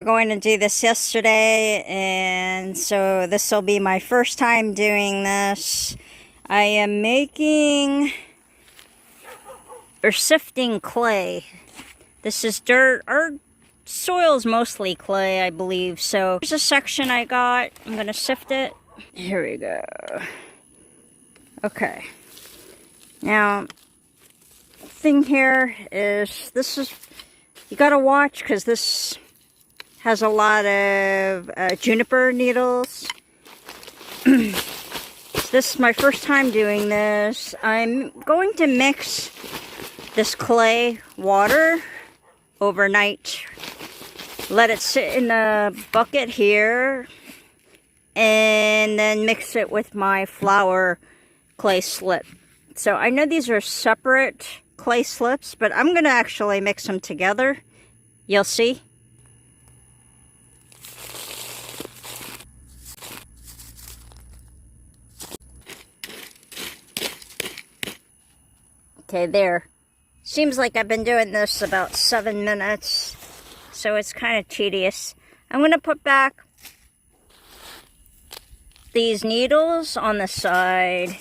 Going to do this yesterday, and so this will be my first time doing this. I am making or sifting clay. This is dirt. Our soil is mostly clay, I believe. So here's a section I got. I'm gonna sift it. Here we go. Okay. Now, thing here is you gotta watch because this has a lot of juniper needles. This is my first time doing this. I'm going to mix this clay water overnight. Let it sit in a bucket here. And then mix it with my flour clay slip. So I know these are separate clay slips, but I'm going to actually mix them together. You'll see. Okay, there. Seems like I've been doing this about 7 minutes, so it's kind of tedious. I'm going to put back these needles on the side.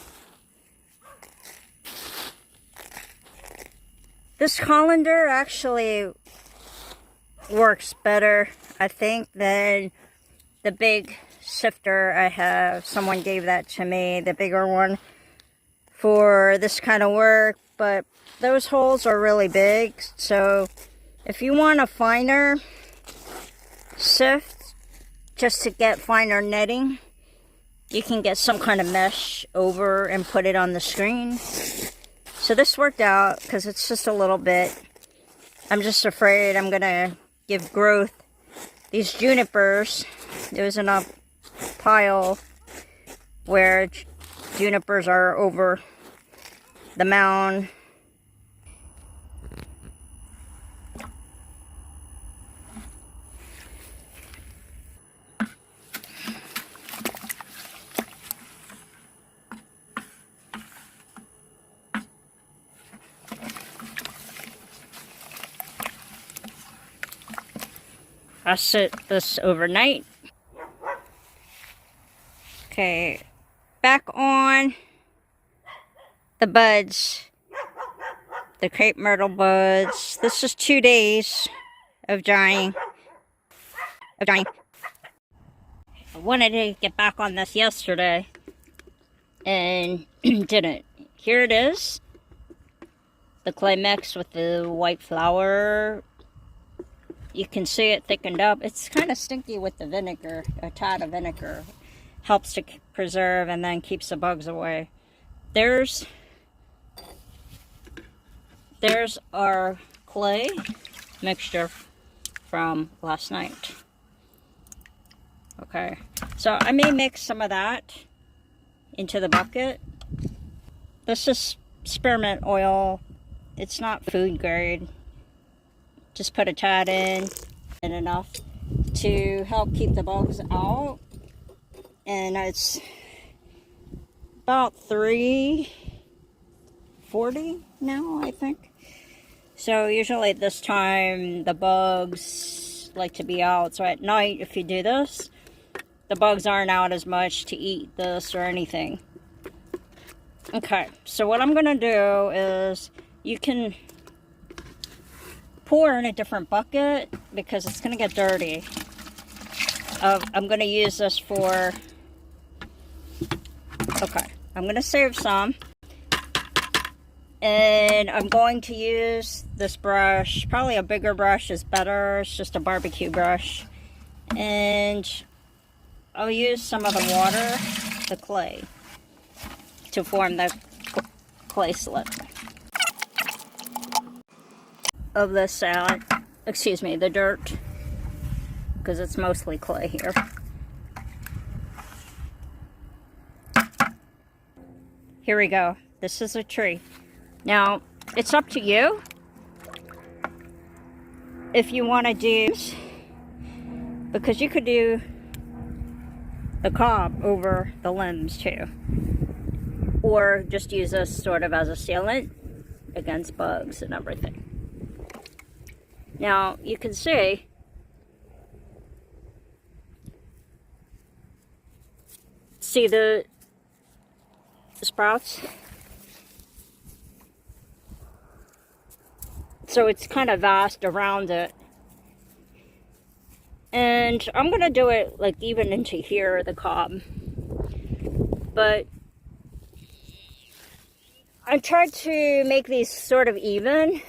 This colander actually works better, I think, than the big sifter I have. Someone gave that to me, the bigger one, for this kind of work. But those holes are really big, so if you want a finer sift, just to get finer netting, you can get some kind of mesh over and put it on the screen. So this worked out because it's just a little bit. I'm just afraid I'm gonna give growth. These junipers, there was enough pile where junipers are over the mound. I sit this overnight. Okay, back on the buds, the crepe myrtle buds. This is 2 days of drying. I wanted to get back on this yesterday and didn't. Here it is. The clay mix with the white flour. You can see it thickened up. It's kind of stinky with the vinegar, a tad of vinegar. Helps to preserve and then keeps the bugs away. There's our clay mixture from last night. Okay, so I may mix some of that into the bucket. This is spearmint oil. It's not food grade. Just put a tad in and enough to help keep the bugs out. And it's about $3.40 now, I think. So usually at this time, the bugs like to be out. So at night, if you do this, the bugs aren't out as much to eat this or anything. Okay, so what I'm gonna do is, you can pour in a different bucket because it's gonna get dirty. I'm gonna use this for, okay, I'm gonna save some. And I'm going to use this brush. Probably a bigger brush is better. It's just a barbecue brush. And I'll use some of the water, the clay, to form the clay slip of the salad. Excuse me, the dirt, because it's mostly clay here. Here we go. This is a tree. Now, it's up to you if you want to do, because you could do the cob over the limbs too, or just use this sort of as a sealant against bugs and everything. Now, you can see See the sprouts? So it's kind of vast around it. And I'm gonna do it like even into here, the cob. But I tried to make these sort of even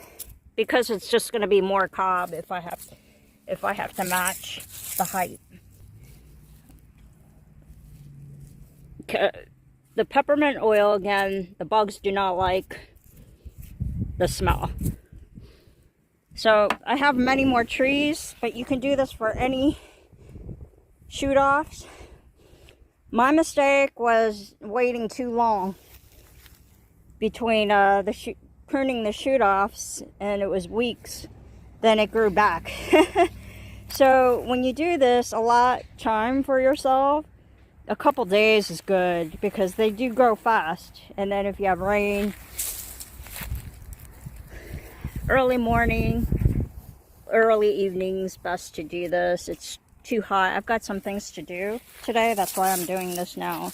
because it's just gonna be more cob if I have to match the height. The peppermint oil, again, the bugs do not like the smell. So I have many more trees, but you can do this for any shoot-offs. My mistake was waiting too long between pruning the shoot-offs, and it was weeks. Then it grew back. So when you do this a lot time for yourself, a couple days is good because they do grow fast. And then if you have rain, early morning, early evenings, best to do this. It's too hot. I've got some things to do today. That's why I'm doing this now.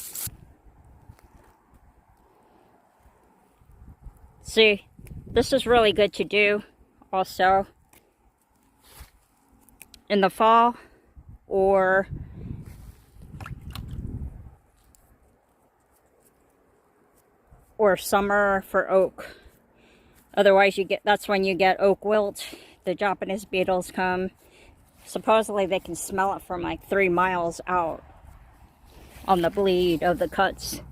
See, this is really good to do also in the fall or summer for oak. Otherwise that's when you get oak wilt. The Japanese beetles come. Supposedly they can smell it from like 3 miles out on the bleed of the cuts.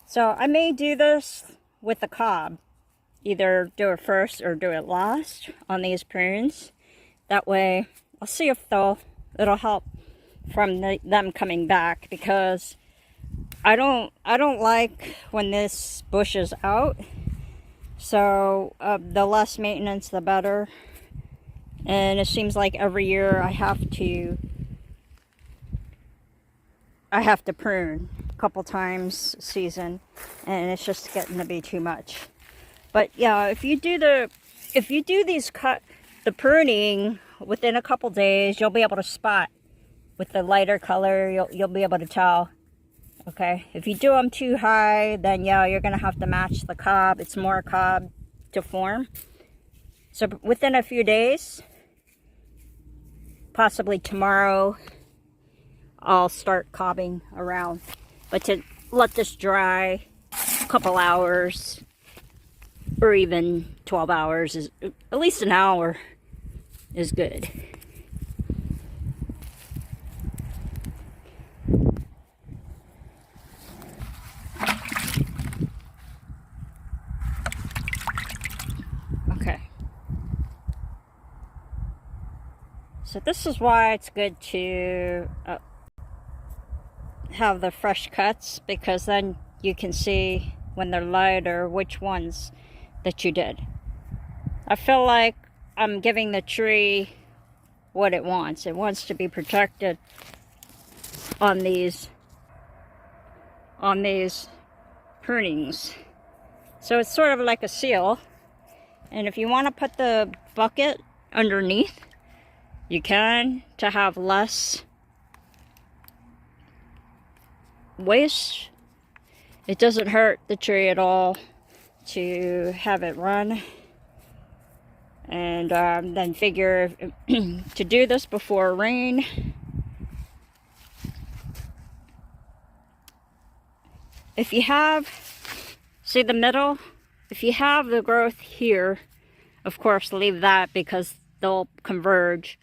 So I may do this with the cob. Either do it first or do it last on these prunes. That way, I'll see if it'll help from them coming back, because I don't like when this bush is out. So the less maintenance, the better. And it seems like every year I have to prune a couple times a season, and it's just getting to be too much. But yeah, if you do the pruning within a couple days, you'll be able to spot with the lighter color. You'll be able to tell. Okay, if you do them too high, then yeah, you're gonna have to match the cob. It's more cob to form. So within a few days, possibly tomorrow, I'll start cobbing around. But to let this dry a couple hours, or even 12 hours, is at least an hour is good. Okay. So this is why it's good to have the fresh cuts, because then you can see when they're lighter which ones that you did. I feel like I'm giving the tree what it wants. It wants to be protected on these prunings. So it's sort of like a seal. And if you want to put the bucket underneath, you can, to have less waste. It doesn't hurt the tree at all to have it run. And then figure to do this before rain. If you have, see the middle? If you have the growth here, of course leave that, because they'll converge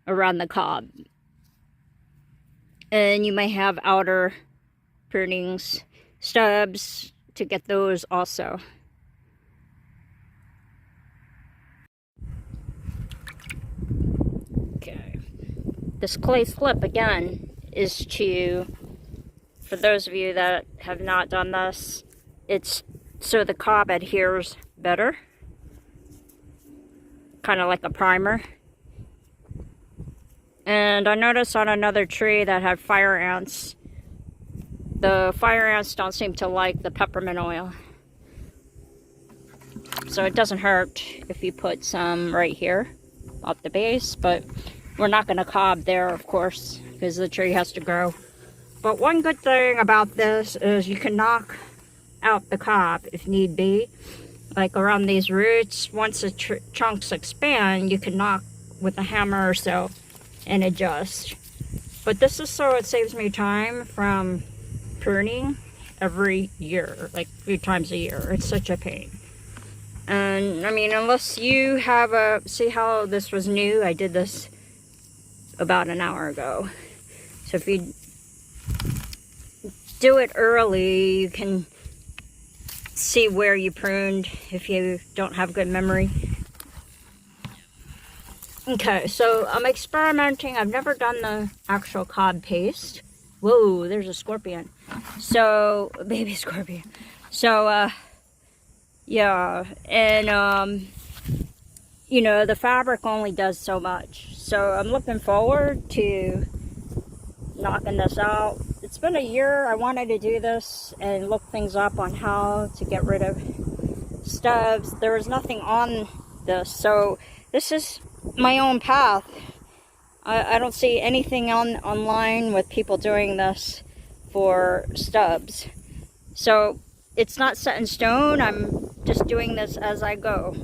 around the cob. And you may have outer prunings, stubs, to get those also. Okay. This clay slip, again, is for those of you that have not done this, it's so the cob adheres better. Kind of like a primer. And I noticed on another tree that had fire ants, the fire ants don't seem to like the peppermint oil. So it doesn't hurt if you put some right here, up the base, but we're not going to cob there, of course, because the tree has to grow. But one good thing about this is you can knock out the cob if need be. Like around these roots, once the chunks expand, you can knock with a hammer or so and adjust. But this is so it saves me time from pruning every year, like 3 times a year. It's such a pain. And I mean, unless you have a, see how this was new? I did this about an hour ago. So if you do it early, you can see where you pruned if you don't have good memory. Okay, so I'm experimenting. I've never done the actual cob paste. Whoa, there's a scorpion. So, baby scorpion. So, yeah, and, you know, the fabric only does so much. So I'm looking forward to knocking this out. It's been a year. I wanted to do this and look things up on how to get rid of stubs. There was nothing on this, so this is my own path. I don't see anything online with people doing this for stubs. So it's not set in stone. I'm just doing this as I go.